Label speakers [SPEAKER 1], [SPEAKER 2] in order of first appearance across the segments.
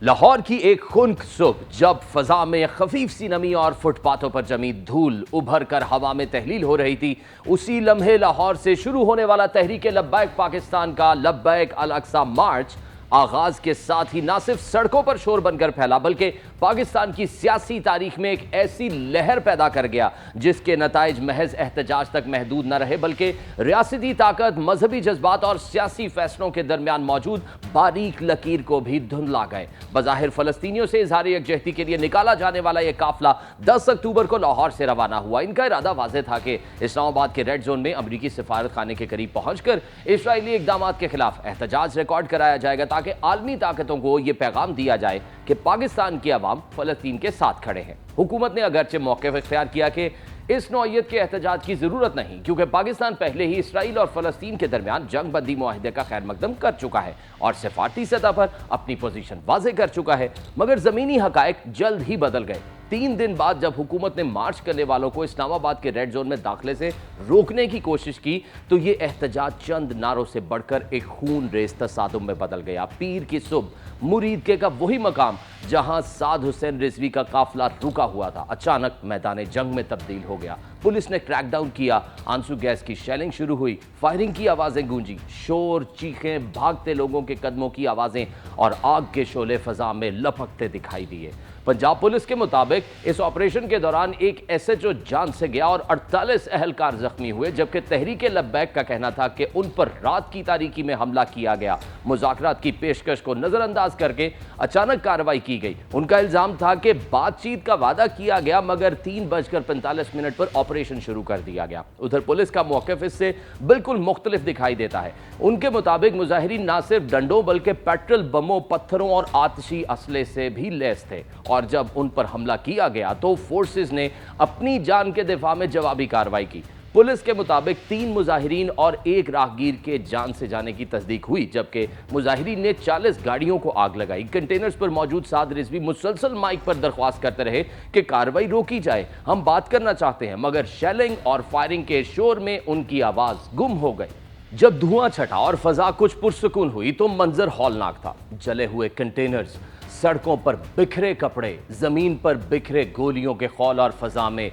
[SPEAKER 1] لاہور کی ایک خنک صبح جب فضا میں خفیف سی نمی اور فٹ پاتھوں پر جمی دھول ابھر کر ہوا میں تحلیل ہو رہی تھی، اسی لمحے لاہور سے شروع ہونے والا تحریک لبیک پاکستان کا لبیک الاقصی مارچ آغاز کے ساتھ ہی نہ صرف سڑکوں پر شور بن کر پھیلا بلکہ پاکستان کی سیاسی تاریخ میں ایک ایسی لہر پیدا کر گیا جس کے نتائج محض احتجاج تک محدود نہ رہے بلکہ ریاستی طاقت، مذہبی جذبات اور سیاسی فیصلوں کے درمیان موجود باریک لکیر کو بھی دھندلا گئے۔ بظاہر فلسطینیوں سے اظہار یکجہتی کے لیے نکالا جانے والا یہ قافلہ 10 اکتوبر کو لاہور سے روانہ ہوا۔ ان کا ارادہ واضح تھا کہ اسلام آباد کے ریڈ زون میں امریکی سفارت خانے کے قریب پہنچ کر اسرائیلی اقدامات کے خلاف احتجاج ریکارڈ کرایا جائے گا تاکہ عالمی طاقتوں کو یہ پیغام دیا جائے کہ پاکستان کی عوام فلسطین کے ساتھ کھڑے ہیں۔ حکومت نے اگرچہ موقف اختیار کیا کہ اس نوعیت کے احتجاج کی ضرورت نہیں کیونکہ پاکستان پہلے ہی اسرائیل اور فلسطین کے درمیان جنگ بندی معاہدے کا خیر مقدم کر چکا ہے اور سفارتی سطح پر اپنی پوزیشن واضح کر چکا ہے، مگر زمینی حقائق جلد ہی بدل گئے۔ 3 دن بعد جب حکومت نے مارچ کرنے والوں کو اسلام آباد کے ریڈ زون میں داخلے سے روکنے کی کوشش کی تو یہ احتجاج چند نعروں سے بڑھ کر ایک خون ریز تصادم میں بدل گیا۔ پیر کی صبح مرید کے کا وہی مقام جہاں سعد حسین رضوی کا قافلہ رکا ہوا تھا اچانک میدان جنگ میں تبدیل ہو گیا۔ پولیس نے کریک ڈاؤن کیا، آنسو گیس کی شیلنگ شروع ہوئی، فائرنگ کی آوازیں گونجی، شور، چیخیں، بھاگتے لوگوں کے قدموں کی آوازیں اور آگ کے شعلے فضا میں لپکتے دکھائی دیے۔ پنجاب پولیس کے مطابق اس آپریشن کے دوران ایک ایس ایچ او جان سے گیا اور 48 اہلکار زخمی ہوئے، جبکہ تحریک لبیک کا کہنا تھا کہ ان پر رات کی تاریکی میں حملہ کیا گیا۔ مذاکرات کی پیشکش کو نظر انداز کر کے اچانک کارروائی کی گئی۔ ان کا الزام تھا کہ بات چیت کا وعدہ کیا گیا مگر 3:45 پر آپریشن شروع کر دیا گیا۔ ادھر پولیس کا موقف اس سے بالکل مختلف دکھائی دیتا ہے۔ ان کے مطابق مظاہرین نہ صرف ڈنڈوں بلکہ پیٹرل بموں، پتھروں اور آتشی اسلحے سے بھی لیس تھے، اور جب ان پر حملہ کیا گیا تو فورسز نے اپنی جان کے دفاع میں جوابی کارروائی کی۔ پولیس کے مطابق 3 مظاہرین اور 1 راہگیر کے جان سے جانے کی تصدیق ہوئی، جبکہ مظاہرین نے 40 گاڑیوں کو آگ لگائی۔ کنٹینرز پر موجود سعد رضوی مسلسل مائک پر درخواست کرتے رہے کہ کارروائی روکی جائے، ہم بات کرنا چاہتے ہیں، مگر شیلنگ اور فائرنگ کے شور میں ان کی آواز گم ہو گئی۔ جب دھواں چھٹا اور فضا کچھ پرسکون ہوئی تو منظر ہولناک تھا۔ جلے ہوئے کنٹینرز، سڑکوں پر بکھرے کپڑے، زمین پر بکھرے گولیوں کے خول اور فضا میں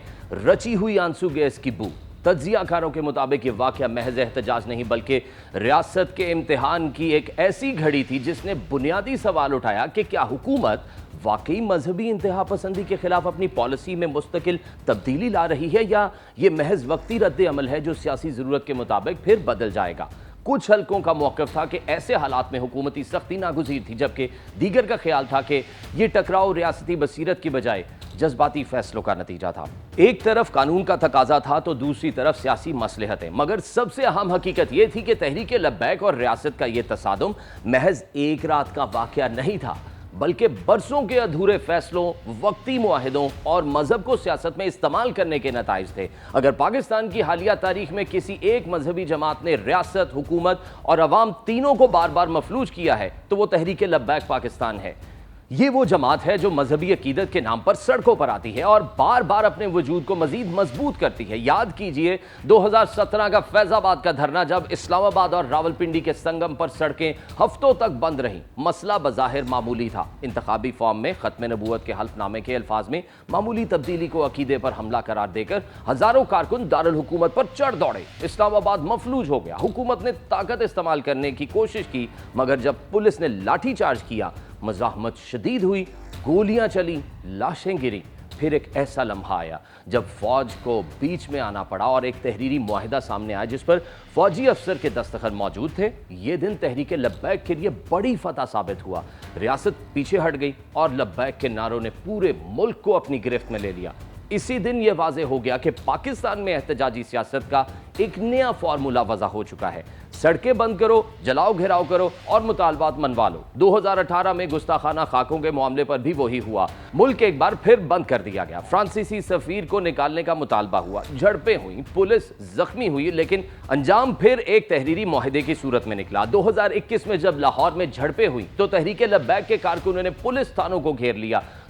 [SPEAKER 1] رچی ہوئی آنسو گیس کی بو۔ تجزیہ کاروں کے مطابق یہ واقعہ محض احتجاج نہیں بلکہ ریاست کے امتحان کی ایک ایسی گھڑی تھی جس نے بنیادی سوال اٹھایا کہ کیا حکومت واقعی مذہبی انتہا پسندی کے خلاف اپنی پالیسی میں مستقل تبدیلی لا رہی ہے یا یہ محض وقتی رد عمل ہے جو سیاسی ضرورت کے مطابق پھر بدل جائے گا۔ کچھ حلقوں کا موقف تھا کہ ایسے حالات میں حکومتی سختی ناگزیر تھی، جبکہ دیگر کا خیال تھا کہ یہ ٹکراؤ ریاستی بصیرت کی بجائے جذباتی فیصلوں کا نتیجہ تھا۔ ایک طرف قانون کا تقاضا تھا تو دوسری طرف سیاسی مصلحتیں، مگر سب سے اہم حقیقت یہ تھی کہ تحریک لبیک اور ریاست کا یہ تصادم محض ایک رات کا واقعہ نہیں تھا بلکہ برسوں کے ادھورے فیصلوں، وقتی معاہدوں اور مذہب کو سیاست میں استعمال کرنے کے نتائج تھے۔ اگر پاکستان کی حالیہ تاریخ میں کسی ایک مذہبی جماعت نے ریاست، حکومت اور عوام تینوں کو بار بار مفلوج کیا ہے تو وہ تحریک لبیک پاکستان ہے۔ یہ وہ جماعت ہے جو مذہبی عقیدت کے نام پر سڑکوں پر آتی ہے اور بار بار اپنے وجود کو مزید مضبوط کرتی ہے۔ یاد کیجئے 2017 کا فیض آباد کا دھرنا، جب اسلام آباد اور راولپنڈی کے سنگم پر سڑکیں ہفتوں تک بند رہیں۔ مسئلہ بظاہر معمولی تھا، انتخابی فارم میں ختم نبوت کے حلف نامے کے الفاظ میں معمولی تبدیلی کو عقیدے پر حملہ قرار دے کر ہزاروں کارکن دارالحکومت پر چڑھ دوڑے۔ اسلام آباد مفلوج ہو گیا۔ حکومت نے طاقت استعمال کرنے کی کوشش کی مگر جب پولیس نے لاٹھی چارج کیا، مزاحمت شدید ہوئی، گولیاں چلی، لاشیں گری۔ پھر ایک ایسا لمحہ آیا جب فوج کو بیچ میں آنا پڑا اور ایک تحریری معاہدہ سامنے آیا جس پر فوجی افسر کے دستخط موجود تھے۔ یہ دن تحریک لبیک کے لیے بڑی فتح ثابت ہوا۔ ریاست پیچھے ہٹ گئی اور لبیک کے نعروں نے پورے ملک کو اپنی گرفت میں لے لیا۔ اسی دن یہ واضح ہو گیا کہ پاکستان میں احتجاجی سیاست کا ایک نیا فارمولہ وضع ہو چکا ہے۔ سڑکیں بند کرو، جلاؤ گھراؤ کرو اور مطالبات منوا لو۔ 2018 میں گستاخانہ خاکوں کے معاملے پر بھی وہی ہوا۔ ملک ایک بار پھر بند کر دیا گیا۔ فرانسیسی سفیر کو نکالنے کا مطالبہ ہوا، جھڑپیں ہوئیں، پولیس زخمی ہوئی، لیکن انجام پھر ایک تحریری معاہدے کی صورت میں نکلا۔ 2021 میں جب لاہور میں جھڑپیں ہوئیں تو تحریک لبیک کے کارکنوں نے پولیس تھانوں کو گھیر لیا۔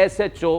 [SPEAKER 1] SHO